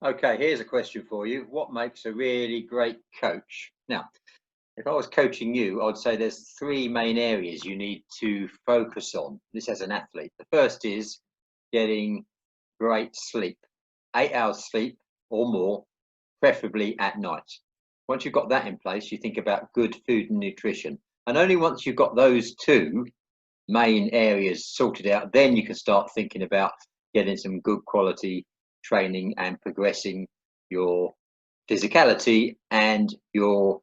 Okay, here's a question for you. What makes a really great coach? Now, if I was coaching you, I'd say there's three main areas you need to focus on. This as an athlete. The first is getting great sleep, 8 hours sleep or more, preferably at night. Once you've got that in place, you think about good food and nutrition. And only once you've got those two main areas sorted out, then you can start thinking about getting some good quality training and progressing your physicality and your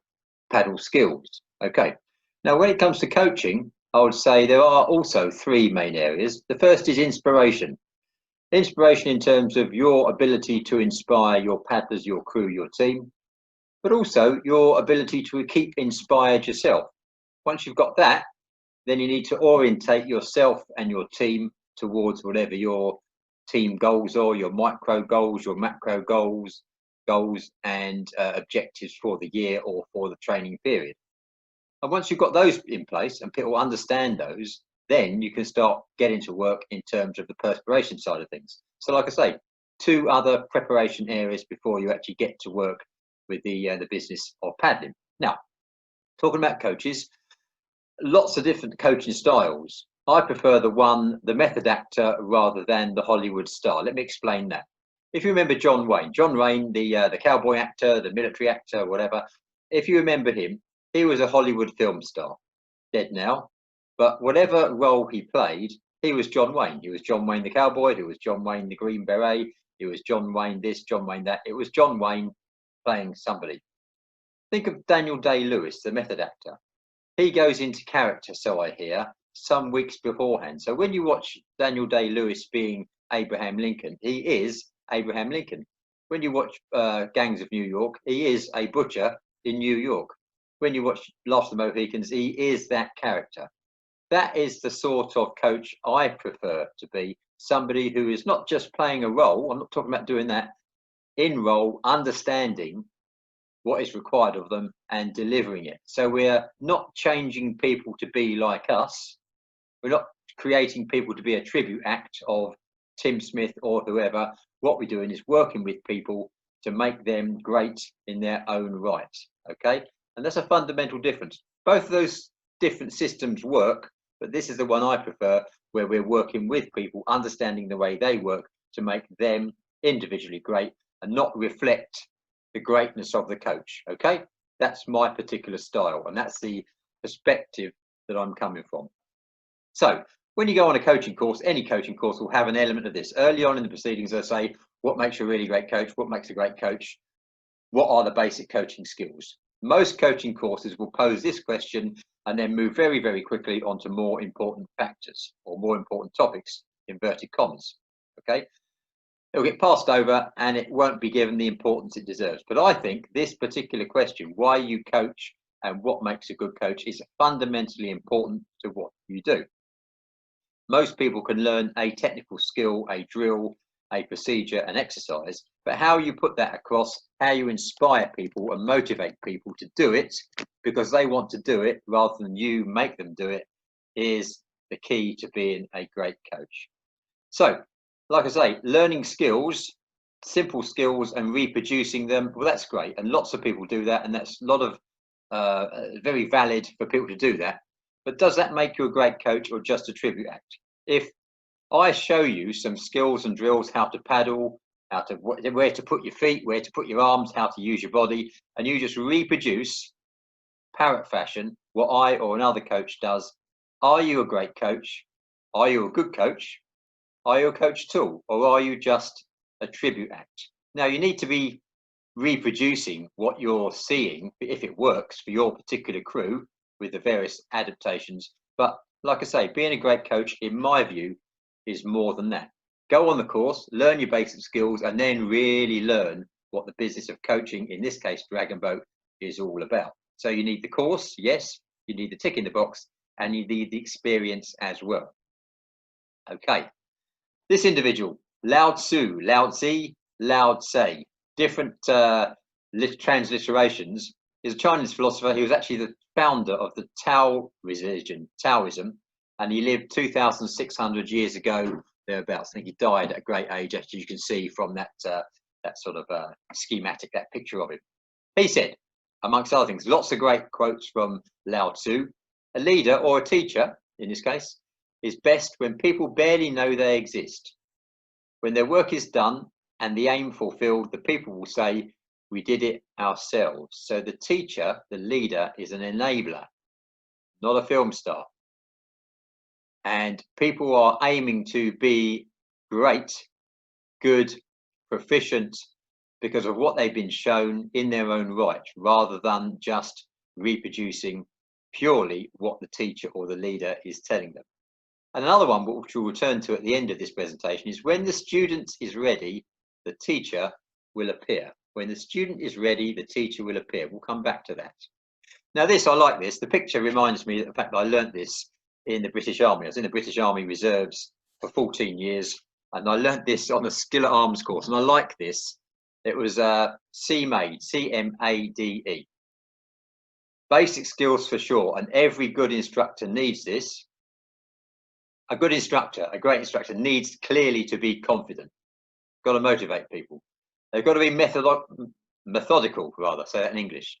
paddle skills. Okay. Now, when it comes to coaching, I would say there are also three main areas. The first is inspiration. Inspiration in terms of your ability to inspire your paddlers, your crew, your team, but also your ability to keep inspired yourself. Once you've got that, then you need to orientate yourself and your team towards whatever your team goals are, your micro goals, your macro goals and objectives for the year or for the training period. And once you've got those in place and people understand those, then you can start getting to work in terms of the perspiration side of things. So, like I say, two other preparation areas before you actually get to work with the business of paddling. Now, talking about coaches, lots of different coaching styles. I prefer the method actor rather than the Hollywood star. Let me explain that. If you remember John Wayne, the cowboy actor, the military actor, whatever. If you remember him, he was a Hollywood film star, dead now. But whatever role he played, he was John Wayne. He was John Wayne the cowboy. He was John Wayne the Green Beret. He was John Wayne this, John Wayne that. It was John Wayne playing somebody. Think of Daniel Day-Lewis, the method actor. He goes into character, so I hear, some weeks beforehand. So when you watch Daniel Day-Lewis being Abraham Lincoln, he is Abraham Lincoln. When you watch Gangs of New York, he is a butcher in New York. When you watch Last of the Mohicans, he is that character. That is the sort of coach I prefer to be, somebody who is not just playing a role. I'm not talking about doing that, in role, understanding what is required of them and delivering it. So we're not changing people to be like us. We're not creating people to be a tribute act of Tim Smith or whoever. What we're doing is working with people to make them great in their own right. Okay. And that's a fundamental difference. Both of those different systems work, but this is the one I prefer, where we're working with people, understanding the way they work to make them individually great and not reflect the greatness of the coach. Okay, that's my particular style, and that's the perspective that I'm coming from. So when you go on a coaching course, any coaching course will have an element of this. Early on in the proceedings, I say, what makes a really great coach? What makes a great coach? What are the basic coaching skills? Most coaching courses will pose this question and then move very, very quickly onto more important factors or more important topics, inverted commas. Okay, it'll get passed over and it won't be given the importance it deserves. But I think this particular question, why you coach and what makes a good coach, is fundamentally important to what you do. Most people can learn a technical skill, a drill, a procedure, an exercise, but how you put that across, how you inspire people and motivate people to do it because they want to do it rather than you make them do it, is the key to being a great coach. So, like I say, learning skills, simple skills and reproducing them, well, that's great. And lots of people do that. And that's a lot of very valid for people to do that. But does that make you a great coach or just a tribute act? If I show you some skills and drills, how to paddle, where to put your feet, where to put your arms, how to use your body, and you just reproduce parrot fashion what I or another coach does, are you a great coach? Are you a good coach? Are you a coach tool, or are you just a tribute act? Now, you need to be reproducing what you're seeing, if it works for your particular crew with the various adaptations. But like I say, being a great coach, in my view, is more than that. Go on the course, learn your basic skills, and then really learn what the business of coaching, in this case, Dragon Boat, is all about. So you need the course, yes, you need the tick in the box, and you need the experience as well. Okay. This individual, Lao Tzu, Lao Tzu, Lao Tse, different transliterations, is a Chinese philosopher. He was actually the founder of the Tao religion, Taoism, and he lived 2,600 years ago, thereabouts. I think he died at a great age, as you can see from that that sort of schematic, that picture of him. He said, amongst other things, lots of great quotes from Lao Tzu. A leader, or a teacher in this case, is best when people barely know they exist. When their work is done and the aim fulfilled, the people will say, we did it ourselves. So the teacher, the leader, is an enabler, not a film star. And people are aiming to be great, good, proficient because of what they've been shown in their own right, rather than just reproducing purely what the teacher or the leader is telling them. And another one, which we'll return to at the end of this presentation, is when the student is ready, the teacher will appear. When the student is ready, the teacher will appear. We'll come back to that. Now this, I like this. The picture reminds me of the fact that I learnt this in the British Army. I was in the British Army Reserves for 14 years, and I learnt this on a skill at arms course, and I like this. It was CMADE, C-M-A-D-E. Basic skills for sure, and every good instructor needs this. A good instructor, a great instructor, needs clearly to be confident. Got to motivate people. They've got to be methodical, rather, say that in English.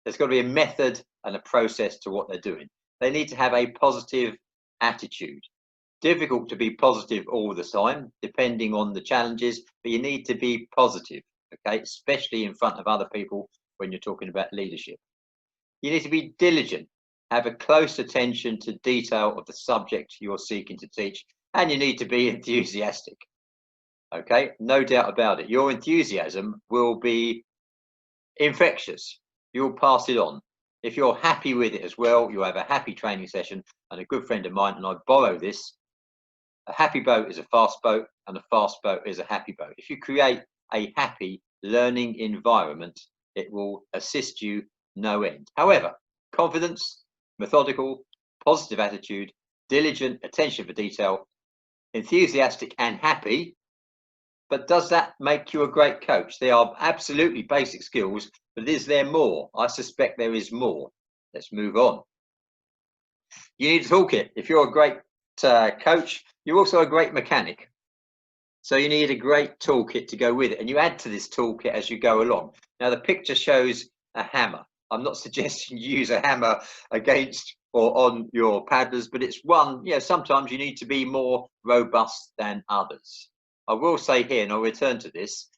There's got to be a method and a process to what they're doing. They need to have a positive attitude. Difficult to be positive all the time, depending on the challenges, but you need to be positive, okay, especially in front of other people when you're talking about leadership. You need to be diligent, have a close attention to detail of the subject you're seeking to teach, and you need to be enthusiastic. Okay, no doubt about it. Your enthusiasm will be infectious. You'll pass it on. If you're happy with it as well, you'll have a happy training session. And a good friend of mine, and I borrow this, a happy boat is a fast boat, and a fast boat is a happy boat. If you create a happy learning environment, it will assist you no end. However, confidence, methodical, positive attitude, diligent, attention for detail, enthusiastic and happy. But does that make you a great coach? They are absolutely basic skills, but is there more? I suspect there is more. Let's move on. You need a toolkit. If you're a great coach, you're also a great mechanic. So you need a great toolkit to go with it, and you add to this toolkit as you go along. Now the picture shows a hammer. I'm not suggesting you use a hammer against or on your paddlers, but it's one, sometimes you need to be more robust than others. I will say here, and I'll return to this,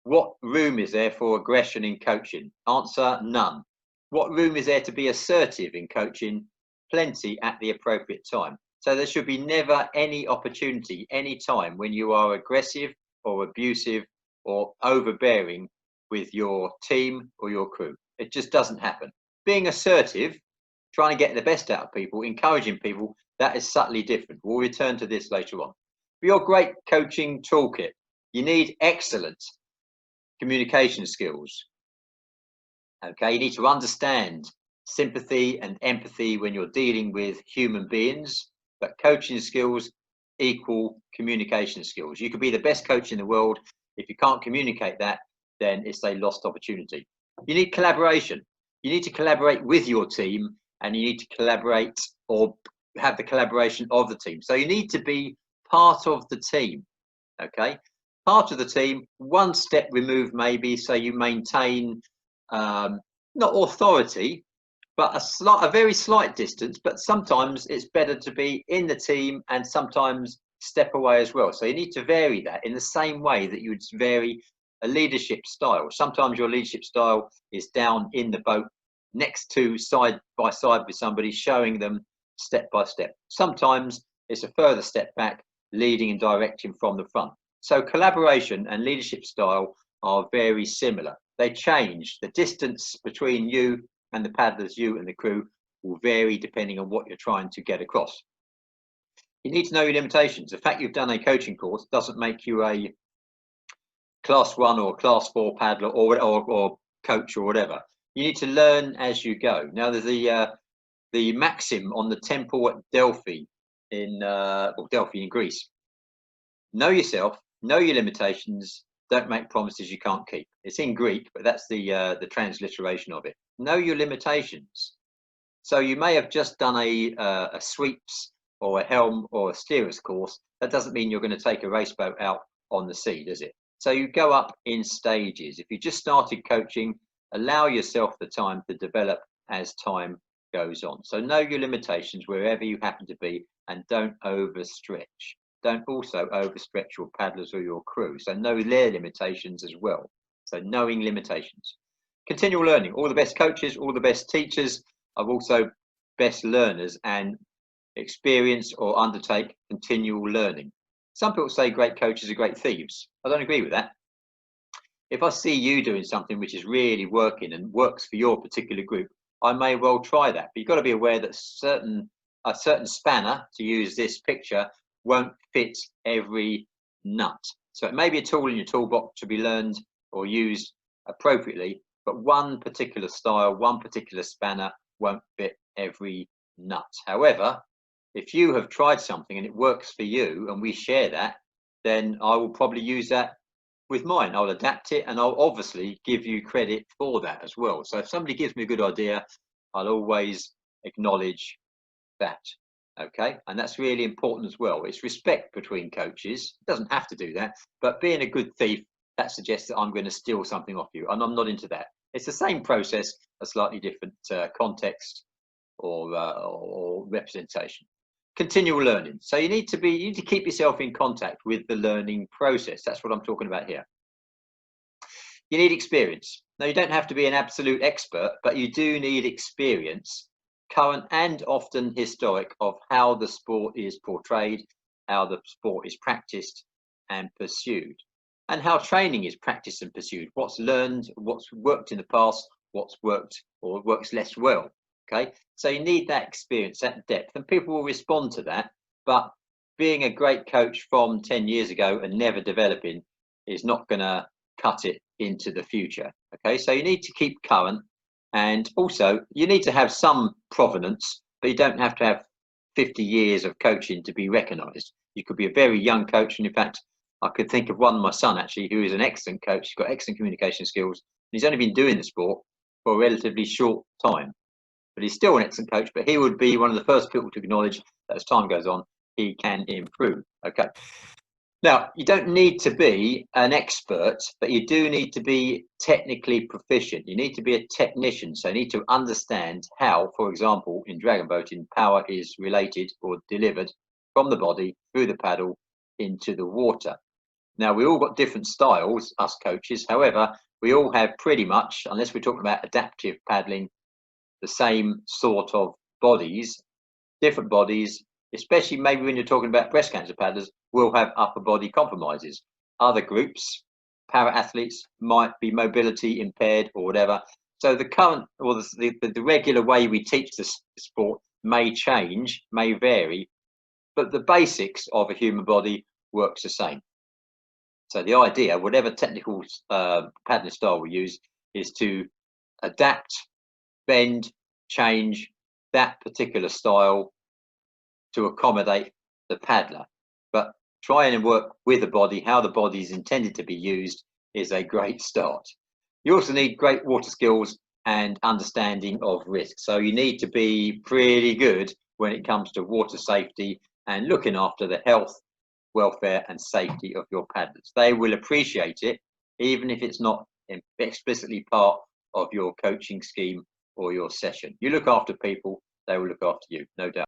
what room is there for aggression in coaching? Answer, none. What room is there to be assertive in coaching? Plenty at the appropriate time. So there should be never any opportunity, any time when you are aggressive or abusive or overbearing with your team or your crew. It just doesn't happen. Being assertive, trying to get the best out of people, encouraging people, that is subtly different. We'll return to this later on. For your great coaching toolkit, you need excellent communication skills. Okay, you need to understand sympathy and empathy when you're dealing with human beings, but coaching skills equal communication skills. You could be the best coach in the world. If you can't communicate that, then it's a lost opportunity. You need collaboration. You need to collaborate with your team, and you need to collaborate or have the collaboration of the team. So you need to be part of the team, okay? Part of the team, one step removed maybe, so you maintain not authority, but a very slight distance. But sometimes it's better to be in the team and sometimes step away as well. So you need to vary that in the same way that you would vary a leadership style. Sometimes your leadership style is down in the boat next to, side by side with somebody, showing them step by step. Sometimes it's a further step back, leading and directing from the front. So collaboration and leadership style are very similar. They change. The distance between you and the paddlers, you and the crew, will vary depending on what you're trying to get across. You need to know your limitations. The fact you've done a coaching course doesn't make you a class 1 or class 4 paddler or coach or whatever. You need to learn as you go. Now there's the maxim on the temple at Delphi in Greece. Know yourself, know your limitations, don't make promises you can't keep. It's in Greek, but that's the transliteration of it. Know your limitations. So you may have just done a sweeps or a helm or a steerers course. That doesn't mean you're going to take a race boat out on the sea, does it? So you go up in stages. If you just started coaching, allow yourself the time to develop as time goes on. So know your limitations wherever you happen to be, and don't overstretch. Don't also overstretch your paddlers or your crew. So know their limitations as well. So knowing limitations. Continual learning. All the best coaches, all the best teachers are also best learners and experience or undertake continual learning. Some people say great coaches are great thieves. I don't agree with that. If I see you doing something which is really working and works for your particular group, I may well try that. But you've got to be aware that a certain spanner, to use this picture, won't fit every nut. So it may be a tool in your toolbox to be learned or used appropriately, but one particular style, one particular spanner won't fit every nut. However, if you have tried something and it works for you and we share that, then I will probably use that with mine. I'll adapt it and I'll obviously give you credit for that as well. So if somebody gives me a good idea, I'll always acknowledge that. Okay, and that's really important as well. It's respect between coaches. It doesn't have to do that, but being a good thief, that suggests that I'm going to steal something off you, and I'm not into that. It's the same process, a slightly different context or representation. Continual learning. So you need to keep yourself in contact with the learning process. That's what I'm talking about here. You need experience. Now, you don't have to be an absolute expert, but you do need experience, current and often historic, of how the sport is portrayed, how the sport is practiced and pursued, and how training is practiced and pursued. What's learned, what's worked in the past, what's worked or works less well. Okay, so you need that experience, that depth, and people will respond to that. But being a great coach from 10 years ago and never developing is not going to cut it into the future. Okay, so you need to keep current, and also you need to have some provenance, but you don't have to have 50 years of coaching to be recognized. You could be a very young coach, and in fact, I could think of one, my son actually, who is an excellent coach. He's got excellent communication skills, and he's only been doing the sport for a relatively short time. But he's still an excellent coach, but he would be one of the first people to acknowledge that as time goes on, he can improve. Okay. Now, you don't need to be an expert, but you do need to be technically proficient. You need to be a technician. So you need to understand how, for example, in dragon boating, power is related or delivered from the body through the paddle into the water. Now, we all got different styles, us coaches. However, we all have pretty much, unless we're talking about adaptive paddling, the same sort of bodies. Different bodies, especially maybe when you're talking about breast cancer paddlers, will have upper body compromises. Other groups, para athletes, might be mobility impaired or whatever. So the current or the regular way we teach the sport may change, may vary, but the basics of a human body works the same. So the idea, whatever technical paddling style we use, is to adapt, bend, change that particular style to accommodate the paddler. But trying and work with the body, how the body is intended to be used, is a great start. You also need great water skills and understanding of risk. So you need to be pretty good when it comes to water safety and looking after the health, welfare and safety of your paddlers. They will appreciate it, even if it's not explicitly part of your coaching scheme or your session. You look after people, they will look after you, no doubt.